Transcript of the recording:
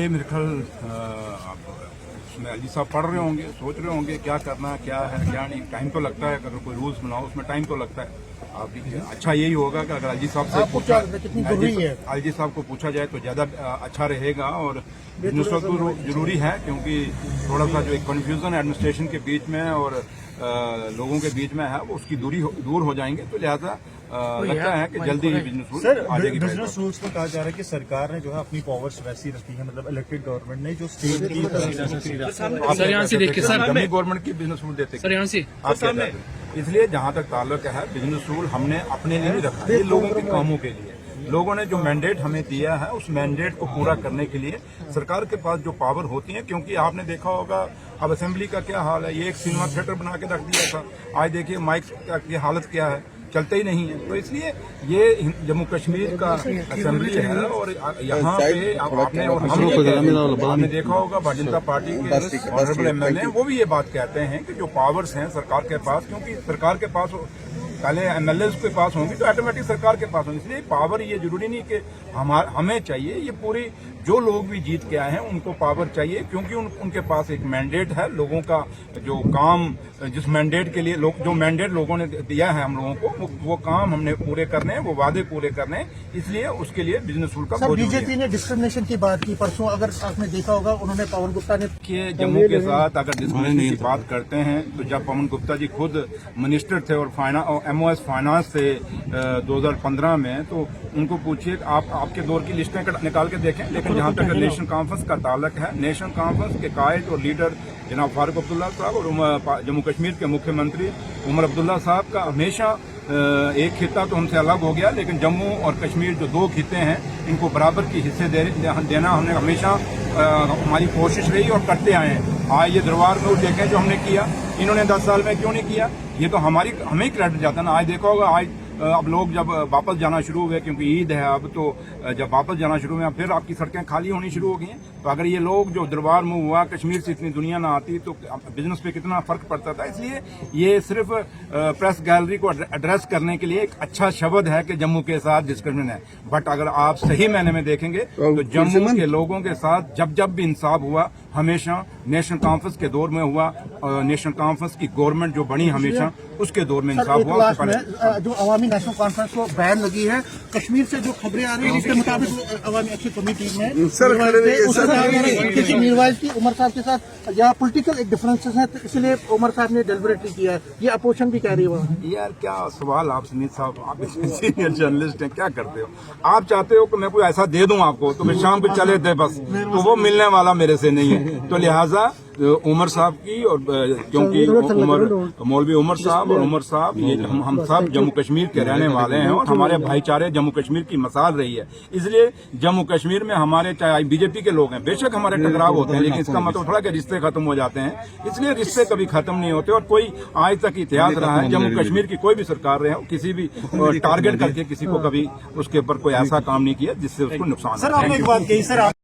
ये मेरे ख्याल उसमें अली साहब पढ़ रहे होंगे, सोच रहे होंगे क्या करना, क्या है क्या नहीं। टाइम तो लगता है, अगर कोई रूल्स बनाओ उसमें टाइम तो लगता है। आप अच्छा यही होगा कि अगर अली साहब से पूछा, अली साहब को पूछा जाए तो ज्यादा अच्छा रहेगा। और बिजनेस तो जरूरी है, क्योंकि थोड़ा सा जो एक कन्फ्यूजन है एडमिनिस्ट्रेशन के बीच में और लोगों के बीच में है, वो उसकी दूर हो जाएंगे। तो लिहाजा लगता है कि जल्दी ही बिजनेस रूल आ जाएगी। बिजनेस रूल्स में कहा जा रहा है कि सरकार ने जो है अपनी पावर्स वैसी रखी है, मतलब इलेक्टेड गवर्नमेंट ने जो स्टेट की सर यहाँ से देखिए सर, डमी गवर्नमेंट की बिजनेस रूल देते सर यहाँ से आप क्या कहते हैं? इसलिए जहां तक ताल्लुक है, बिजनेस रूल हमने अपने लिए नहीं रखा, ये लोगों के कामों के लिए। लोगों ने जो मैंडेट हमें दिया है, उस मैंडेट को पूरा करने के लिए सरकार के पास जो पावर होती है, क्योंकि आपने देखा होगा अब असेंबली का क्या हाल है, ये एक सिनेमा थिएटर बना के रख दिया था। आज देखिए माइक की हालत क्या है, चलते ही नहीं है। तो इसलिए ये जम्मू कश्मीर का असेंबली है और यहाँ पे आपने और हमने देखा होगा भारतीय जनता पार्टी के ऑनरेबल एमएलए वो भी ये बात कहते हैं कि जो पावर्स हैं सरकार के पास, क्योंकि सरकार के पास पहले एमएलए के पास होंगी तो ऑटोमेटिक सरकार के पास होंगी। इसलिए पावर ये जरूरी नहीं कि हमें चाहिए, ये पूरी जो लोग भी जीत के आए हैं उनको पावर चाहिए, क्योंकि उनके पास एक मैंडेट है। लोगों का जो काम, जिस मैंडेट के लिए जो मैंडेट लोगों ने दिया है हम लोगों को, वो काम हमने पूरे करने हैं, वो वादे पूरे करने हैं। इसलिए उसके लिए बिजनेस रूल का बहुत जरूरी है। बीजेपी ने डिस्क्रिमिनेशन की बात की परसों, अगर आपने देखा होगा, उन्होंने पवन गुप्ता ने कि जम्मू के साथ अगर डिस्क्रिमिनेशन की बात करते हैं तो जब पवन गुप्ता जी खुद मिनिस्टर थे और एमओएस फाइनेंस से 2015 में, तो उनको पूछिए आप आपके दौर की लिस्टें निकाल के देखें। लेकिन जहां तक नेशनल कॉन्फ्रेंस का ताल्लुक है, नेशनल कॉन्फ्रेंस के कायद और लीडर जनाब फारूक अब्दुल्ला साहब और जम्मू कश्मीर के मुख्यमंत्री उमर अब्दुल्ला साहब का हमेशा एक खिता तो हमसे अलग हो गया, लेकिन जम्मू और कश्मीर जो दो खिते हैं, इनको बराबर की हिस्से देना हमने हमेशा हमारी कोशिश रही और करते आए हैं। आज ये दरबार में देखें जो हमने किया, इन्होंने 10 साल में क्यों नहीं किया, ये तो हमें क्रेडिट जाता है ना। आज देखा होगा, आज अब लोग जब वापस जाना शुरू हुए, क्योंकि ईद है अब, तो जब वापस जाना शुरू हुए फिर आपकी सड़कें खाली होनी शुरू हो गई हैं। तो अगर ये लोग जो दरबार में हुआ, कश्मीर से इतनी दुनिया ना आती तो बिजनेस पे कितना फर्क पड़ता था। इसलिए ये सिर्फ प्रेस गैलरी को एड्रेस करने के लिए एक अच्छा शब्द है कि जम्मू के साथ डिस्क्रिमिनेशन है। बट अगर आप सही मायने में देखेंगे तो जम्मू के लोगों के साथ जब भी इंसाफ हुआ, हमेशा नेशनल कॉन्फ्रेंस के दौर में हुआ। नेशनल कॉन्फ्रेंस की गवर्नमेंट जो बनी हमेशा, उसके दौर में इंसाफ हुआ। जो अवामी नेशनल कॉन्फ्रेंस को बैन लगी है, कश्मीर से जो खबरें आ रही हैं उसके मुताबिक अवामी अच्छी कमेटी में मीरवाइज की उमर साहब के साथ या पॉलिटिकल एक डिफरेंसेस है, तो इसलिए उमर साहब ने डेलिबरेटली किया है, ये अपोजिशन भी कह रही है। यार क्या सवाल आप सुनीत साहब, आप सीनियर जर्नलिस्ट हैं, क्या करते हो आप? चाहते हो कि मैं कोई ऐसा दे दूं आपको तो मैं शाम को चले थे बस, तो वो मिलने वाला मेरे से नहीं है। तो लिहाजा उमर साहब की, और क्योंकि मौलवी उमर साहब और उमर साहब, ये हम सब जम्मू कश्मीर के रहने वाले हैं और हमारे भाईचारे जम्मू कश्मीर की मिसाल रही है। इसलिए जम्मू कश्मीर में हमारे, चाहे बीजेपी के लोग हैं, बेशक हमारे टकराव होते हैं, लेकिन इसका मतलब थोड़ा कि रिश्ते खत्म हो जाते हैं। इसलिए रिश्ते कभी खत्म नहीं होते। और कोई आज तक इतिहास रहा है, जम्मू कश्मीर की कोई भी सरकार रहे हो, किसी भी टारगेट करके किसी को कभी उसके ऊपर कोई ऐसा काम नहीं किया जिससे उसको नुकसान। सर आपने एक बात कही, सर